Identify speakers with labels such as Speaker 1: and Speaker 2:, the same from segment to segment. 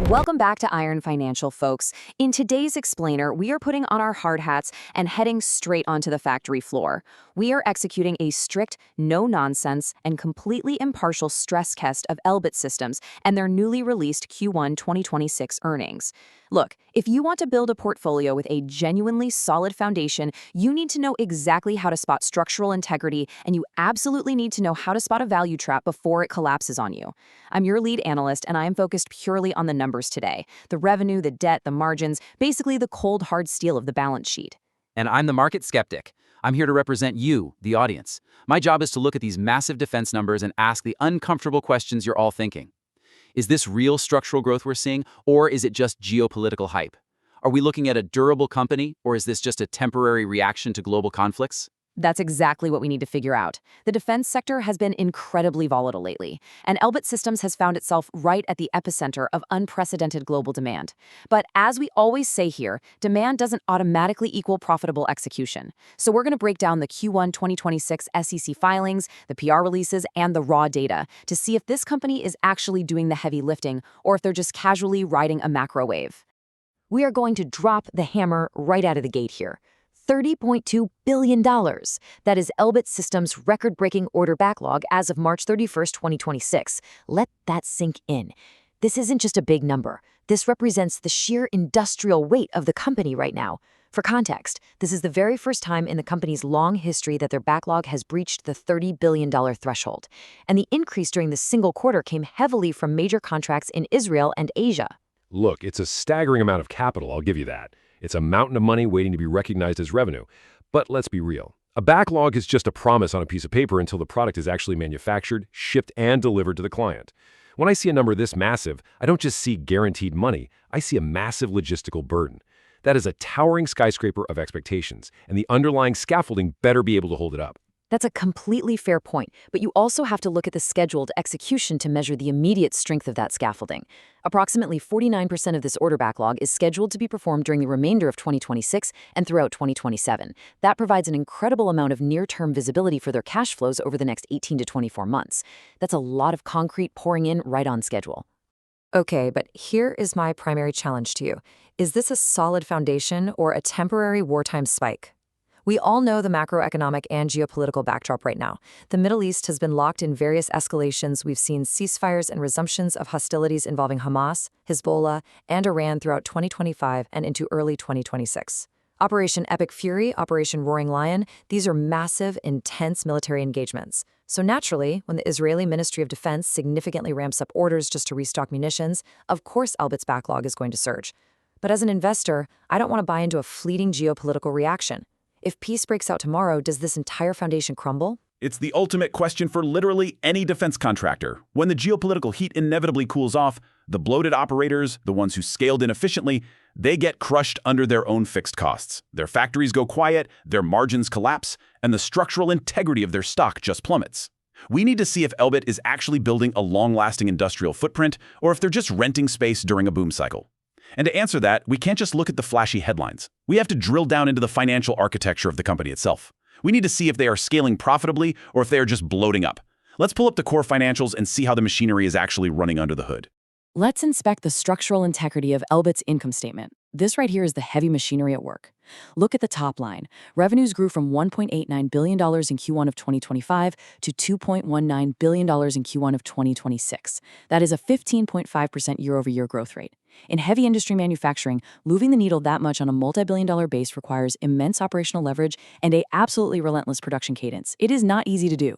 Speaker 1: Welcome back to Iron Financial, folks. In today's explainer, we are putting on our hard hats and heading straight onto the factory floor. We are executing a strict, no-nonsense, and completely impartial stress test of Elbit Systems and their newly released Q1 2026 earnings. Look, if you want to build a portfolio with a genuinely solid foundation, you need to know exactly how to spot structural integrity, and you absolutely need to know how to spot a value trap before it collapses on you. I'm your lead analyst, and I am focused purely on the numbers today. The revenue, the debt, the margins, basically the cold, hard steel of the balance sheet.
Speaker 2: And I'm the market skeptic. I'm here to represent you, the audience. My job is to look at these massive defense numbers and ask the uncomfortable questions you're all thinking. Is this real structural growth we're seeing, or is it just geopolitical hype? Are we looking at a durable company, or is this just a temporary reaction to global conflicts?
Speaker 1: That's exactly what we need to figure out. The defense sector has been incredibly volatile lately, and Elbit Systems has found itself right at the epicenter of unprecedented global demand. But as we always say here, demand doesn't automatically equal profitable execution. So we're going to break down the Q1 2026 SEC filings, the PR releases, and the raw data to see if this company is actually doing the heavy lifting or if they're just casually riding a macro wave. We are going to drop the hammer right out of the gate here. $30.2 billion. That is Elbit Systems' record-breaking order backlog as of March 31st, 2026. Let that sink in. This isn't just a big number. This represents the sheer industrial weight of the company right now. For context, this is the very first time in the company's long history that their backlog has breached the $30 billion threshold. And the increase during the single quarter came heavily from major contracts in Israel and Asia.
Speaker 3: Look, it's a staggering amount of capital, I'll give you that. It's a mountain of money waiting to be recognized as revenue. But let's be real. A backlog is just a promise on a piece of paper until the product is actually manufactured, shipped, and delivered to the client. When I see a number this massive, I don't just see guaranteed money, I see a massive logistical burden. That is a towering skyscraper of expectations, and the underlying scaffolding better be able to hold it up.
Speaker 1: That's a completely fair point, but you also have to look at the scheduled execution to measure the immediate strength of that scaffolding. Approximately 49% of this order backlog is scheduled to be performed during the remainder of 2026 and throughout 2027. That provides an incredible amount of near-term visibility for their cash flows over the next 18 to 24 months. That's a lot of concrete pouring in right on schedule. Okay, but here is my primary challenge to you. Is this a solid foundation or a temporary wartime spike? We all know the macroeconomic and geopolitical backdrop right now. The Middle East has been locked in various escalations. We've seen ceasefires and resumptions of hostilities involving Hamas, Hezbollah, and Iran throughout 2025 and into early 2026. Operation Epic Fury, Operation Roaring Lion, these are massive, intense military engagements. So naturally, when the Israeli Ministry of Defense significantly ramps up orders just to restock munitions, of course Elbit's backlog is going to surge. But as an investor, I don't want to buy into a fleeting geopolitical reaction. If peace breaks out tomorrow, does this entire foundation crumble?
Speaker 4: It's the ultimate question for literally any defense contractor. When the geopolitical heat inevitably cools off, the bloated operators, the ones who scaled inefficiently, they get crushed under their own fixed costs. Their factories go quiet, their margins collapse, and the structural integrity of their stock just plummets. We need to see if Elbit is actually building a long-lasting industrial footprint or if they're just renting space during a boom cycle. And to answer that, we can't just look at the flashy headlines. We have to drill down into the financial architecture of the company itself. We need to see if they are scaling profitably or if they are just bloating up. Let's pull up the core financials and see how the machinery is actually running under the hood.
Speaker 1: Let's inspect the structural integrity of Elbit's income statement. This right here is the heavy machinery at work. Look at the top line. Revenues grew from $1.89 billion in Q1 of 2025 to $2.19 billion in Q1 of 2026. That is a 15.5% year-over-year growth rate. In heavy industry manufacturing, moving the needle that much on a multi-billion-dollar base requires immense operational leverage and an absolutely relentless production cadence. It is not easy to do.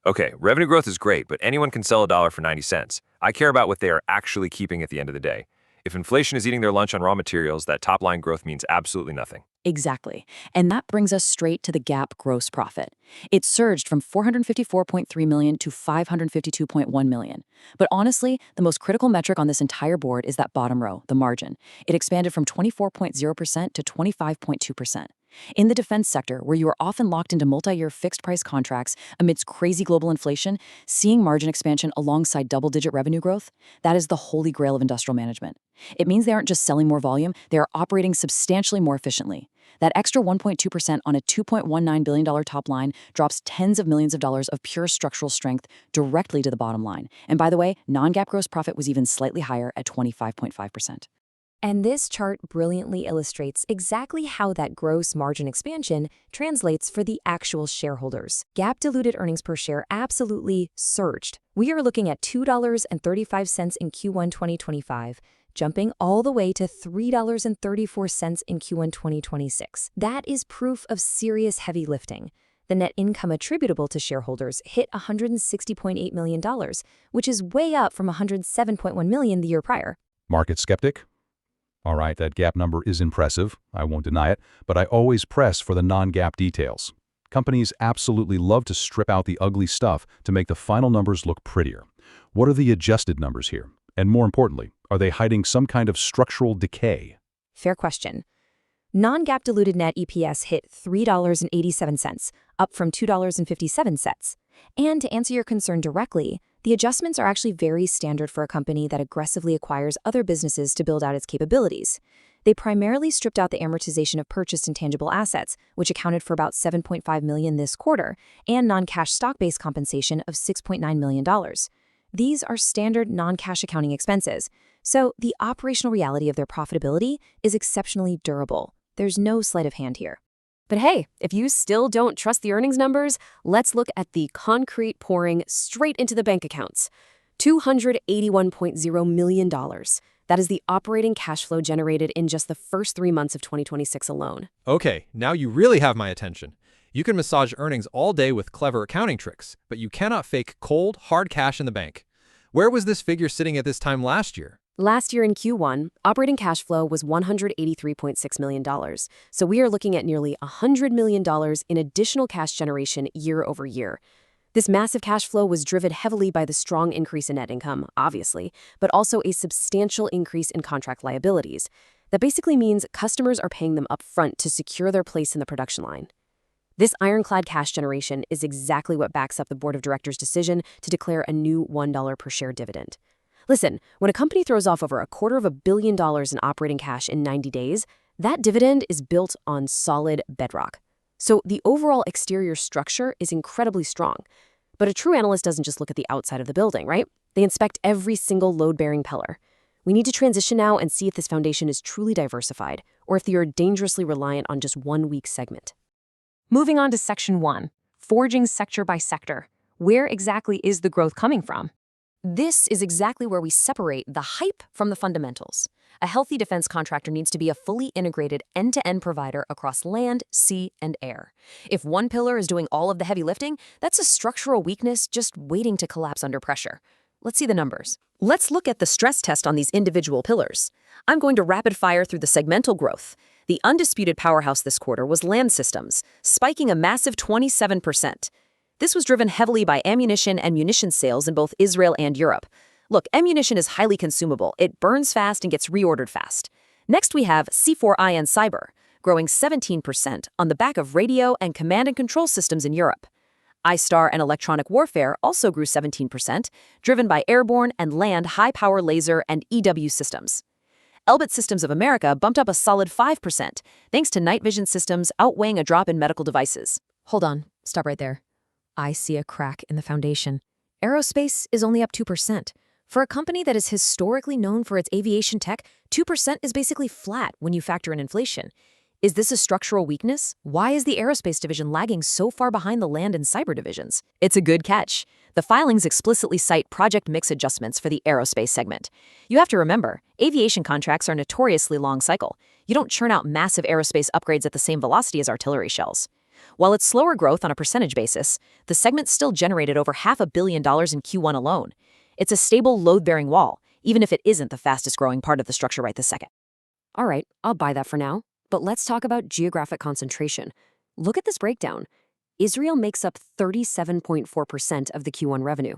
Speaker 5: Okay, revenue growth is great, but anyone can sell a dollar for 90 cents. I care about what they are actually keeping at the end of the day. If inflation is eating their lunch on raw materials, that top-line growth means absolutely nothing.
Speaker 1: Exactly. And that brings us straight to the GAAP gross profit. It surged from $454.3 million to $552.1 million. But honestly, the most critical metric on this entire board is that bottom row, the margin. It expanded from 24.0% to 25.2%. In the defense sector, where you are often locked into multi-year fixed-price contracts amidst crazy global inflation, seeing margin expansion alongside double-digit revenue growth, that is the holy grail of industrial management. It means they aren't just selling more volume, they are operating substantially more efficiently. That extra 1.2% on a $2.19 billion top line drops tens of millions of dollars of pure structural strength directly to the bottom line. And by the way, non-GAAP gross profit was even slightly higher at 25.5%.
Speaker 6: And this chart brilliantly illustrates exactly how that gross margin expansion translates for the actual shareholders. GAAP diluted earnings per share absolutely surged. We are looking at $2.35 in Q1 2025, jumping all the way to $3.34 in Q1 2026. That is proof of serious heavy lifting. The net income attributable to shareholders hit $160.8 million, which is way up from $107.1 million the year prior.
Speaker 7: Market skeptic? All right, that GAAP number is impressive, I won't deny it, but I always press for the non-GAAP details. Companies absolutely love to strip out the ugly stuff to make the final numbers look prettier. What are the adjusted numbers here? And more importantly, are they hiding some kind of structural decay?
Speaker 6: Fair question. Non-GAAP diluted net EPS hit $3.87, up from $2.57. And to answer your concern directly, the adjustments are actually very standard for a company that aggressively acquires other businesses to build out its capabilities. They primarily stripped out the amortization of purchased intangible assets, which accounted for about $7.5 million this quarter, and non-cash stock-based compensation of $6.9 million. These are standard non-cash accounting expenses, so the operational reality of their profitability is exceptionally durable. There's no sleight of hand here.
Speaker 8: But hey, if you still don't trust the earnings numbers, let's look at the concrete pouring straight into the bank accounts. $281.0 million. That is the operating cash flow generated in just the first 3 months of 2026 alone.
Speaker 9: Okay, now you really have my attention. You can massage earnings all day with clever accounting tricks, but you cannot fake cold, hard cash in the bank. Where was this figure sitting at this time last year?
Speaker 8: Last year in Q1, operating cash flow was $183.6 million. So we are looking at nearly $100 million in additional cash generation year over year. This massive cash flow was driven heavily by the strong increase in net income, obviously, but also a substantial increase in contract liabilities. That basically means customers are paying them up front to secure their place in the production line. This ironclad cash generation is exactly what backs up the board of directors' decision to declare a new $1 per share dividend. Listen, when a company throws off over $250 million in operating cash in 90 days, that dividend is built on solid bedrock. So the overall exterior structure is incredibly strong. But a true analyst doesn't just look at the outside of the building, right? They inspect every single load-bearing pillar. We need to transition now and see if this foundation is truly diversified, or if they are dangerously reliant on just one weak segment.
Speaker 6: Moving on to Section 1, Forging Sector by Sector. Where exactly is the growth coming from?
Speaker 1: This is exactly where we separate the hype from the fundamentals. A healthy defense contractor needs to be a fully integrated end-to-end provider across land, sea, and air. If one pillar is doing all of the heavy lifting, that's a structural weakness just waiting to collapse under pressure. Let's see the numbers. Let's look at the stress test on these individual pillars. I'm going to rapid fire through the segmental growth. The undisputed powerhouse this quarter was Land Systems, spiking a massive 27%. This was driven heavily by ammunition and munitions sales in both Israel and Europe. Look, ammunition is highly consumable. It burns fast and gets reordered fast. Next, we have C4I and Cyber, growing 17% on the back of radio and command and control systems in Europe. ISTAR and electronic warfare also grew 17%, driven by airborne and land high-power laser and EW systems. Elbit Systems of America bumped up a solid 5%, thanks to night vision systems outweighing a drop in medical devices.
Speaker 6: Hold on, stop right there. I see a crack in the foundation. Aerospace is only up 2%. For a company that is historically known for its aviation tech, 2% is basically flat when you factor in inflation. Is this a structural weakness? Why is the aerospace division lagging so far behind the land and cyber divisions?
Speaker 1: It's a good catch. The filings explicitly cite project mix adjustments for the aerospace segment. You have to remember, aviation contracts are notoriously long cycle. You don't churn out massive aerospace upgrades at the same velocity as artillery shells. While it's slower growth on a percentage basis, the segment still generated over $500 million in Q1 alone. It's a stable load-bearing wall, even if it isn't the fastest growing part of the structure right this second.
Speaker 8: All right, I'll buy that for now. But let's talk about geographic concentration. Look at this breakdown. Israel makes up 37.4% of the Q1 revenue.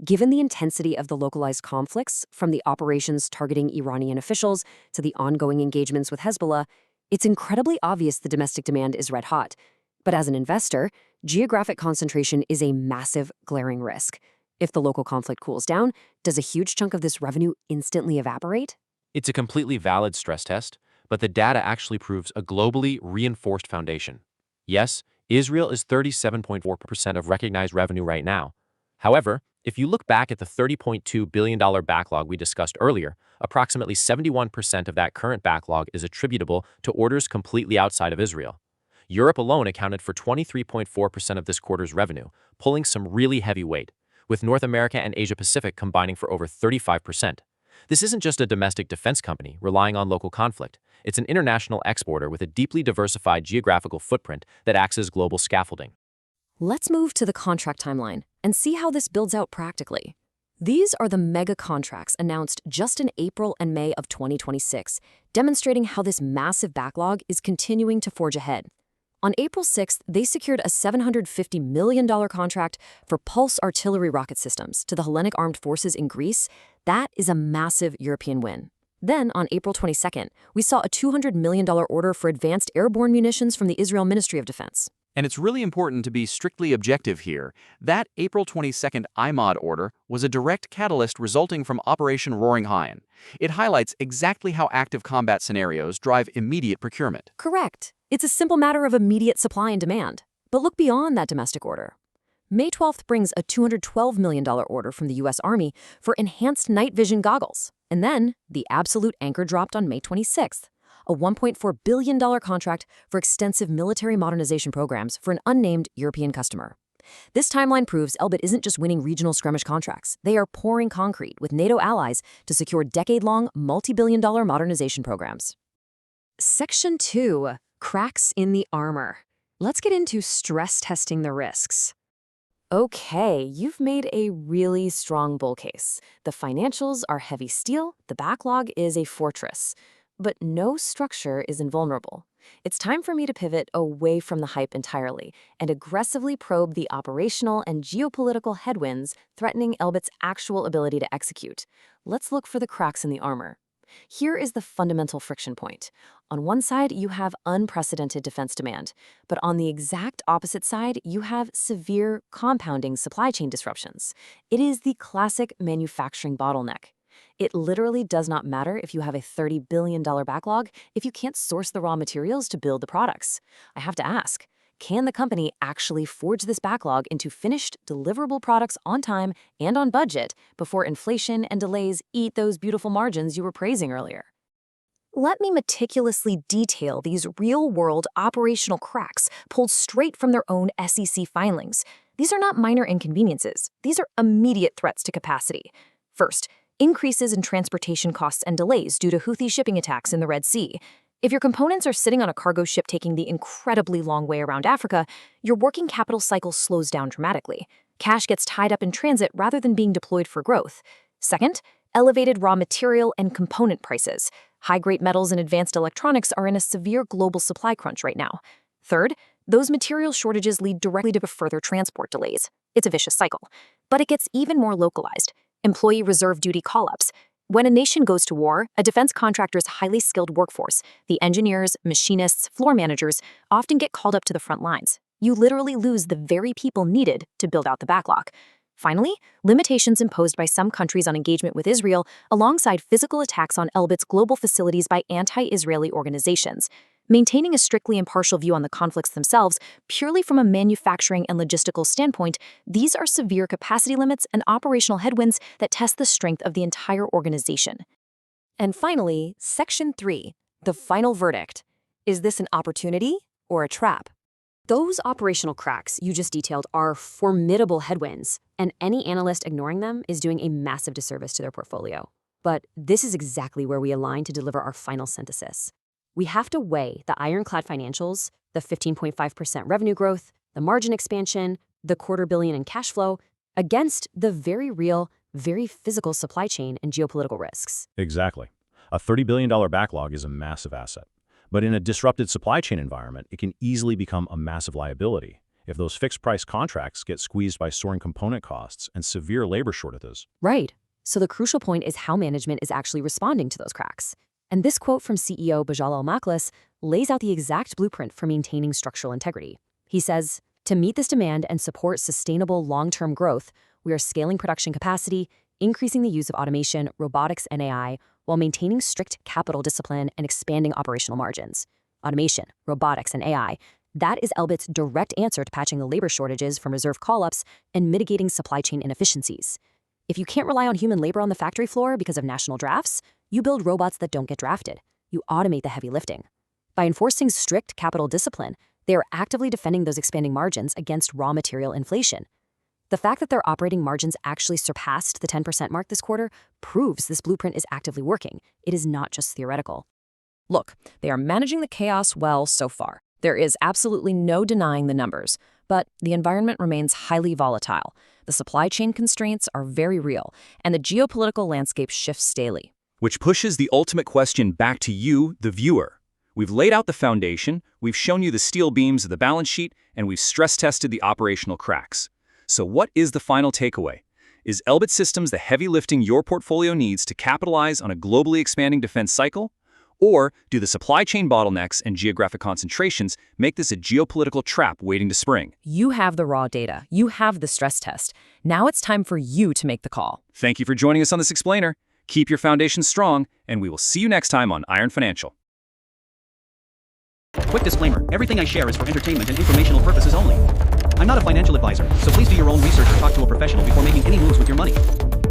Speaker 8: Given the intensity of the localized conflicts, from the operations targeting Iranian officials to the ongoing engagements with Hezbollah, It's incredibly obvious the domestic demand is red hot. But as an investor, geographic concentration is a massive, glaring risk. If the local conflict cools down, does a huge chunk of this revenue instantly evaporate?
Speaker 10: It's a completely valid stress test, but the data actually proves a globally reinforced foundation. Yes, Israel is 37.4% of recognized revenue right now. However, if you look back at the $30.2 billion backlog we discussed earlier, approximately 71% of that current backlog is attributable to orders completely outside of Israel. Europe alone accounted for 23.4% of this quarter's revenue, pulling some really heavy weight, with North America and Asia-Pacific combining for over 35%. This isn't just a domestic defense company relying on local conflict. It's an international exporter with a deeply diversified geographical footprint that acts as global scaffolding.
Speaker 8: Let's move to the contract timeline and see how this builds out practically. These are the mega contracts announced just in April and May of 2026, demonstrating how this massive backlog is continuing to forge ahead. On April 6th, they secured a $750 million contract for pulse artillery rocket systems to the Hellenic Armed Forces in Greece. That is a massive European win. Then, on April 22nd, we saw a $200 million order for advanced airborne munitions from the Israel Ministry of Defense.
Speaker 2: And it's really important to be strictly objective here. That April 22nd IMOD order was a direct catalyst resulting from Operation Roaring Lion. It highlights exactly how active combat scenarios drive immediate procurement.
Speaker 8: Correct. It's a simple matter of immediate supply and demand. But look beyond that domestic order. May 12th brings a $212 million order from the U.S. Army for enhanced night vision goggles. And then, the absolute anchor dropped on May 26th. A $1.4 billion contract for extensive military modernization programs for an unnamed European customer. This timeline proves Elbit isn't just winning regional skirmish contracts. They are pouring concrete with NATO allies to secure decade-long, multi-billion-dollar modernization programs. Section 2. Cracks in the armor. Let's get into stress testing the risks. Okay, you've made a really strong bull case. The financials are heavy steel, the backlog is a fortress. But no structure is invulnerable. It's time for me to pivot away from the hype entirely and aggressively probe the operational and geopolitical headwinds threatening Elbit's actual ability to execute. Let's look for the cracks in the armor. Here is the fundamental friction point. On one side, you have unprecedented defense demand, but on the exact opposite side, you have severe compounding supply chain disruptions. It is the classic manufacturing bottleneck. It literally does not matter if you have a $30 billion backlog if you can't source the raw materials to build the products. I have to ask, can the company actually forge this backlog into finished, deliverable products on time and on budget before inflation and delays eat those beautiful margins you were praising earlier? Let me meticulously detail these real-world operational cracks pulled straight from their own SEC filings. These are not minor inconveniences. These are immediate threats to capacity. First, increases in transportation costs and delays due to Houthi shipping attacks in the Red Sea. If your components are sitting on a cargo ship taking the incredibly long way around Africa, your working capital cycle slows down dramatically. Cash gets tied up in transit rather than being deployed for growth. Second, elevated raw material and component prices. High-grade metals and advanced electronics are in a severe global supply crunch right now. Third, those material shortages lead directly to further transport delays. It's a vicious cycle. But it gets even more localized. Employee reserve duty call-ups. When a nation goes to war, a defense contractor's highly skilled workforce, the engineers, machinists, floor managers, often get called up to the front lines. You literally lose the very people needed to build out the backlog. Finally, limitations imposed by some countries on engagement with Israel alongside physical attacks on Elbit's global facilities by anti-Israeli organizations. Maintaining a strictly impartial view on the conflicts themselves, purely from a manufacturing and logistical standpoint, these are severe capacity limits and operational headwinds that test the strength of the entire organization. And finally, Section 3, the final verdict. Is this an opportunity or a trap? Those operational cracks you just detailed are formidable headwinds, and any analyst ignoring them is doing a massive disservice to their portfolio. But this is exactly where we align to deliver our final synthesis. We have to weigh the Ironclad financials, the 15.5% revenue growth, the margin expansion, the $250 million in cash flow, against the very real, very physical supply chain and geopolitical risks.
Speaker 11: Exactly. A $30 billion backlog is a massive asset. But in a disrupted supply chain environment, it can easily become a massive liability if those fixed-price contracts get squeezed by soaring component costs and severe labor shortages.
Speaker 8: Right. So the crucial point is how management is actually responding to those cracks. And this quote from CEO Bajal Al-Maklis lays out the exact blueprint for maintaining structural integrity. He says, to meet this demand and support sustainable long-term growth, we are scaling production capacity, increasing the use of automation, robotics, and AI, while maintaining strict capital discipline and expanding operational margins. Automation, robotics, and AI, that is Elbit's direct answer to patching the labor shortages from reserve call-ups and mitigating supply chain inefficiencies. If you can't rely on human labor on the factory floor because of national drafts, you build robots that don't get drafted. You automate the heavy lifting. By enforcing strict capital discipline, they are actively defending those expanding margins against raw material inflation. The fact that their operating margins actually surpassed the 10% mark this quarter proves this blueprint is actively working. It is not just theoretical.
Speaker 1: Look, they are managing the chaos well so far. There is absolutely no denying the numbers, but the environment remains highly volatile. The supply chain constraints are very real, and the geopolitical landscape shifts daily.
Speaker 12: Which pushes the ultimate question back to you, the viewer. We've laid out the foundation, we've shown you the steel beams of the balance sheet, and we've stress-tested the operational cracks. So what is the final takeaway? Is Elbit Systems the heavy lifting your portfolio needs to capitalize on a globally expanding defense cycle? Or do the supply chain bottlenecks and geographic concentrations make this a geopolitical trap waiting to spring?
Speaker 1: You have the raw data. You have the stress test. Now it's time for you to make the call.
Speaker 12: Thank you for joining us on this explainer. Keep your foundation strong, and we will see you next time on Iron Financial.
Speaker 13: Quick disclaimer, everything I share is for entertainment and informational purposes only. I'm not a financial advisor, so please do your own research or talk to a professional before making any moves with your money.